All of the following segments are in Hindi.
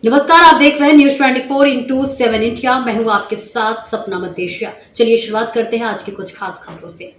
नमस्कार, आप देख रहे हैं न्यूज 24/7 इंडिया। मैं हूं आपके साथ सपना मदेशिया। चलिए शुरुआत करते हैं आज की कुछ खास खबरों से।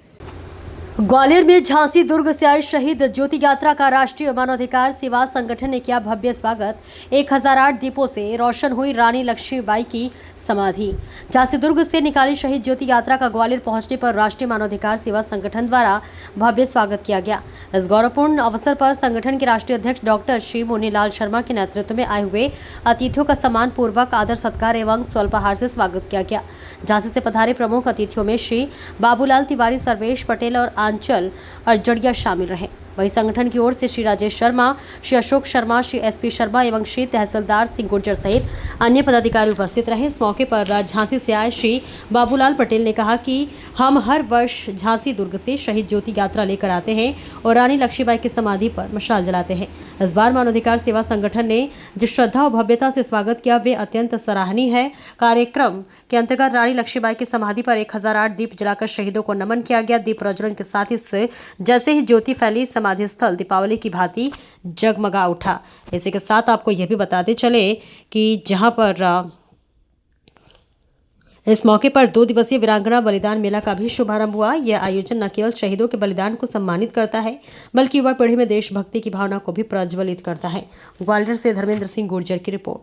ग्वालियर में झांसी दुर्ग से आए शहीद ज्योति यात्रा का राष्ट्रीय मानवाधिकार सेवा संगठन ने किया भव्य स्वागत। 1008 दीपों से रोशन हुई रानी लक्ष्मीबाई की समाधि। झांसी दुर्ग से निकाली शहीद ज्योति यात्रा का ग्वालियर पहुंचने पर राष्ट्रीय मानवाधिकार सेवा संगठन द्वारा भव्य स्वागत किया गया। इस गौरवपूर्ण अवसर पर संगठन के राष्ट्रीय अध्यक्ष डॉक्टर श्री मुनीलाल शर्मा के नेतृत्व में आए हुए अतिथियों का सम्मान पूर्वक आदर सत्कार एवं स्वल्पाहार से स्वागत किया गया। झांसी से पधारे प्रमुख अतिथियों में श्री बाबूलाल तिवारी, सर्वेश पटेल और आंचल अरजड़िया शामिल रहे। वहीं संगठन की ओर से श्री राजेश शर्मा, श्री अशोक शर्मा, श्री एसपी शर्मा एवं श्री तहसीलदार सिंह गुर्जर सहित अन्य पदाधिकारी उपस्थित रहे। इस मौके पर झांसी से आए श्री बाबूलाल पटेल ने कहा कि हम हर वर्ष झांसी दुर्ग से शहीद ज्योति यात्रा लेकर आते हैं और रानी लक्ष्मीबाई की समाधि पर मशाल जलाते हैं। इस बार मानवाधिकार सेवा संगठन ने जिस श्रद्धा और भव्यता से स्वागत किया वे अत्यंत सराहनीय है। कार्यक्रम के अंतर्गत रानी लक्ष्मीबाई की समाधि पर 1008 दीप जलाकर शहीदों को नमन किया गया। दीप प्रज्वलन के साथ इस जैसे ही ज्योति फैली, समाधि स्थल दीपावली की भांति जगमगा उठा। इसी के साथ आपको यह भी बताते चले कि जहां पर इस मौके पर 2 दिवसीय वीरांगना बलिदान मेला का भी शुभारंभ हुआ। यह आयोजन न केवल शहीदों के बलिदान को सम्मानित करता है बल्कि युवा पीढ़ी में देशभक्ति की भावना को भी प्रज्वलित करता है। ग्वालियर से धर्मेंद्र सिंह गुर्जर की रिपोर्ट।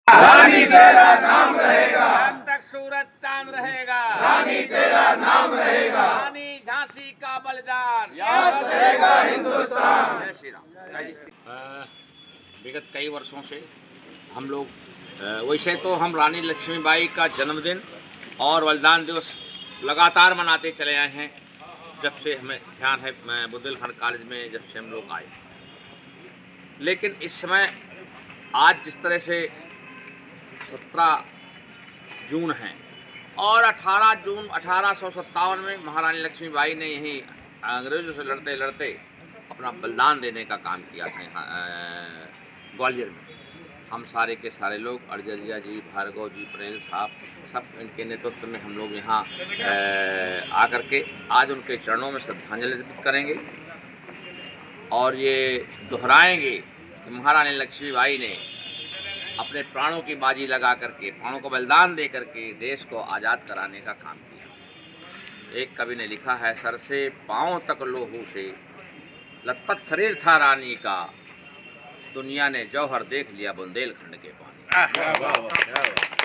रानी तेरा नाम रहेगा, जब तक सूरज चांद रहेगा, रानी तेरा नाम रहेगा, रानी झांसी का बलिदान याद रहेगा हिंदुस्तान। जय श्री राम। विगत कई वर्षों से हम लोग वैसे तो हम रानी लक्ष्मीबाई का जन्मदिन और बलिदान दिवस लगातार मनाते चले आए हैं। जब से हमें ध्यान है, मैं बुंदेलखंड कॉलेज में जब से हम लोग आए, लेकिन इस समय आज जिस तरह से 17 जून है और 18 जून 1857 में महारानी लक्ष्मीबाई ने यहीं अंग्रेजों से लड़ते लड़ते अपना बलिदान देने का काम किया था यहाँ ग्वालियर में। हम सारे के सारे लोग, अरजरिया जी, भार्गव जी, प्रेम साहब, सब इनके नेतृत्व में हम लोग यहाँ आकर के आज उनके चरणों में श्रद्धांजलि अर्पित करेंगे और ये दोहराएंगे कि महारानी लक्ष्मीबाई ने अपने प्राणों की बाजी लगा करके, प्राणों को बलिदान दे करके देश को आज़ाद कराने का काम किया। एक कवि ने लिखा है, सर से पाँव तक लोहू से लथपथ शरीर था रानी का, दुनिया ने जौहर देख लिया बुंदेलखंड के पानी।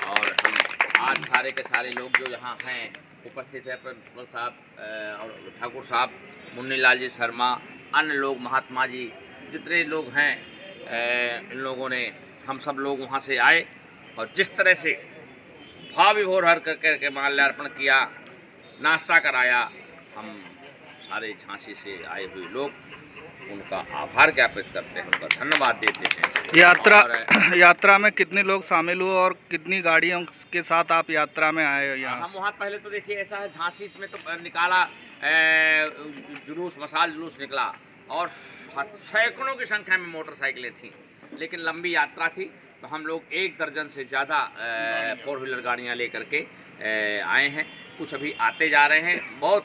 और हम आज सारे के सारे लोग जो यहाँ हैं उपस्थित हैं, प्रिंसिपल साहब और ठाकुर साहब, मुन्नीलाल जी शर्मा, अन्य लोग, महात्मा जी, जितने लोग हैं, इन लोगों ने, हम सब लोग वहाँ से आए और जिस तरह से भाव विभोर हर करके माल्यार्पण किया, नाश्ता कराया, हम सारे झांसी से आए हुए लोग उनका आभार ज्ञापित करते हैं, उनका धन्यवाद देते हैं। यात्रा में कितने लोग शामिल हुए और कितनी गाड़ियों के साथ आप यात्रा में आए यहाँ? हम वहाँ पहले तो देखिए ऐसा है, झांसी में तो निकाला जुलूस, मसाल जुलूस निकला और सैकड़ों की संख्या में मोटरसाइकिलें थीं, लेकिन लंबी यात्रा थी तो हम लोग 1 दर्जन से ज़्यादा 4 व्हीलर गाड़ियाँ लेकर के आए हैं। कुछ अभी आते जा रहे हैं। बहुत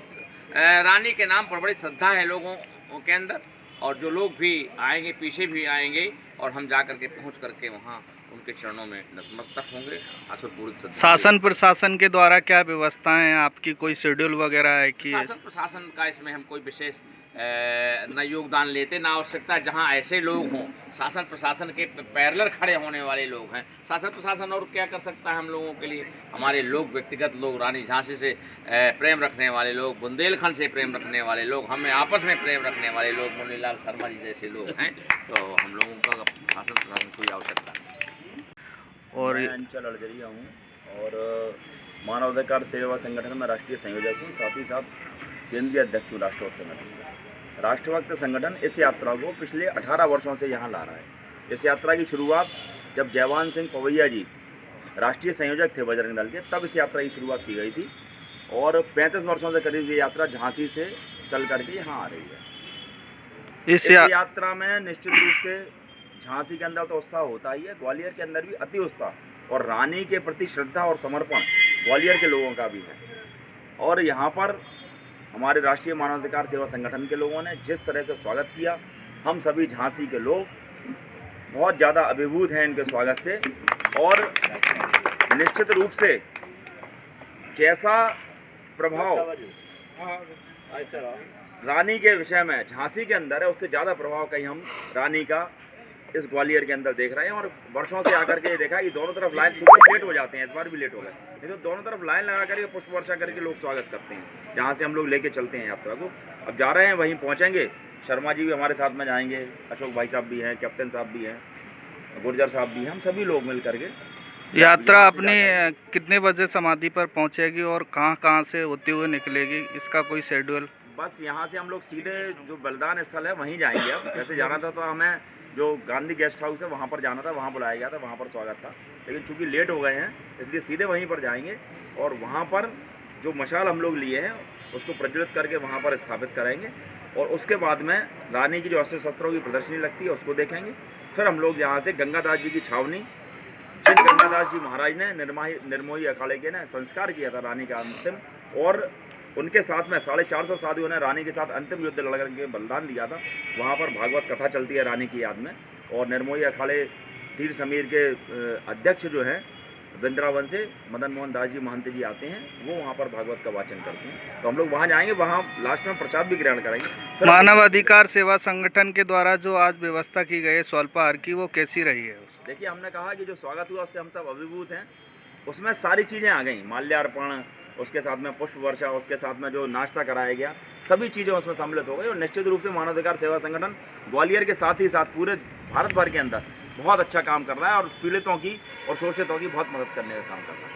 रानी के नाम पर बड़ी श्रद्धा है लोगों के अंदर और जो लोग भी आएंगे पीछे भी आएंगे और हम जा करके पहुँच करके वहाँ उनके चरणों में नतमस्तक होंगे। शासन प्रशासन के द्वारा क्या व्यवस्थाएं हैं आपकी? कोई शेड्यूल वगैरह है कि? शासन प्रशासन का इसमें हम कोई विशेष न योगदान लेते, ना आवश्यकता। जहाँ ऐसे लोग हों, शासन प्रशासन के पैरेलल खड़े होने वाले लोग हैं, शासन प्रशासन और क्या कर सकता है हम लोगों के लिए? हमारे लोग, व्यक्तिगत लोग, रानी झांसी से प्रेम रखने वाले लोग, बुंदेलखंड से प्रेम रखने वाले लोग, हमें आपस में प्रेम रखने वाले लोग, मुन्नीलाल शर्मा जी जैसे लोग हैं, तो हम लोगों का शासन प्रशासन कोई आवश्यकता नहीं। और मैं अंचल अरजड़िया हूँ और मानवाधिकार सेवा संगठन में राष्ट्रीय संयोजक हूँ, साथ ही साथ केंद्रीय अध्यक्ष हूँ राष्ट्रभक्त संगठन का। राष्ट्रभक्त संगठन इस यात्रा को पिछले 18 वर्षों से यहाँ ला रहा है। इस यात्रा की शुरुआत जब जयवान सिंह पवैया जी राष्ट्रीय संयोजक थे बजरंग दल के, तब इस यात्रा की शुरुआत की गई थी और 35 वर्षों से करीब ये यात्रा झांसी से चल करके यहाँ आ रही है। इस यात्रा में निश्चित रूप से झांसी के अंदर तो उत्साह होता ही है, ग्वालियर के अंदर भी अति उत्साह और रानी के प्रति श्रद्धा और समर्पण ग्वालियर के लोगों का भी है। और यहाँ पर हमारे राष्ट्रीय मानवाधिकार सेवा संगठन के लोगों ने जिस तरह से स्वागत किया, हम सभी झांसी के लोग बहुत ज़्यादा अभिभूत हैं इनके स्वागत से। और निश्चित रूप से जैसा प्रभाव रानी के विषय में झांसी के अंदर है, उससे ज़्यादा प्रभाव कहीं हम रानी का इस ग्वालियर के अंदर देख रहे हैं। और वर्षों से आकर के देखा कि दोनों तरफ लाइन, क्योंकि लेट हो जाते हैं, इस बार भी लेट हो गए, नहीं तो दोनों तरफ लाइन लगा करके पुष्प वर्षा करके लोग स्वागत करते हैं जहाँ से हम लोग लेके चलते हैं यात्रा को। अब जा रहे हैं, वहीं पहुँचेंगे। शर्मा जी भी हमारे साथ में जाएंगे, अशोक भाई साहब भी हैं, कैप्टन साहब भी हैं, गुर्जर साहब भी हैं, हम सभी लोग मिल करके यात्रा अपनी कितने बजे समाधि पर पहुंचेगी और कहाँ से होते हुए निकलेगी, इसका कोई शेड्यूल? बस यहाँ से हम लोग सीधे जो बलिदान स्थल है वहीं जाएंगे। अब वैसे जाना था तो हमें जो गांधी गेस्ट हाउस है वहाँ पर जाना था, वहाँ बुलाया गया था, वहाँ पर स्वागत था, लेकिन चूंकि लेट हो गए हैं इसलिए सीधे वहीं पर जाएंगे। और वहाँ पर जो मशाल हम लोग लिए हैं उसको प्रज्वलित करके वहाँ पर स्थापित करेंगे। और उसके बाद में रानी की जो अस्त्र शस्त्रों की प्रदर्शनी लगती है उसको देखेंगे। फिर हम लोग यहाँ से गंगादास जी की छावनी, जिन गंगादास जी महाराज ने निर्मोही अखाड़े के ने संस्कार किया था रानी का अंतिम, और उनके साथ में 450 साधुओं ने रानी के साथ अंतिम युद्ध लड़ करके बलिदान दिया था, वहाँ पर भागवत कथा चलती है रानी की याद में। और निर्मोही अखाड़े धीर समीर के अध्यक्ष जो हैं वृंदावन से मदन मोहन दास जी महंत जी आते हैं, वो वहाँ पर भागवत का वाचन करते हैं। तो हम लोग वहाँ जाएंगे, वहाँ लास्ट में प्रसाद भी ग्रहण करेंगे। मानव अधिकार सेवा संगठन के द्वारा जो आज व्यवस्था की गई है स्वल्पाहार की, वो कैसी रही है? देखिए, हमने कहा कि जो स्वागत हुआ उससे हम सब अभिभूत हैं। उसमें सारी चीज़ें आ गई, माल्यार्पण, उसके साथ में पुष्प वर्षा, उसके साथ में जो नाश्ता कराया गया, सभी चीज़ें उसमें सम्मिलित हो गई। और निश्चित रूप से मानवाधिकार सेवा संगठन ग्वालियर के साथ ही साथ पूरे भारत भर के अंदर बहुत अच्छा काम कर रहा है और पीड़ितों की और शोषितों की बहुत मदद करने का काम कर रहा है।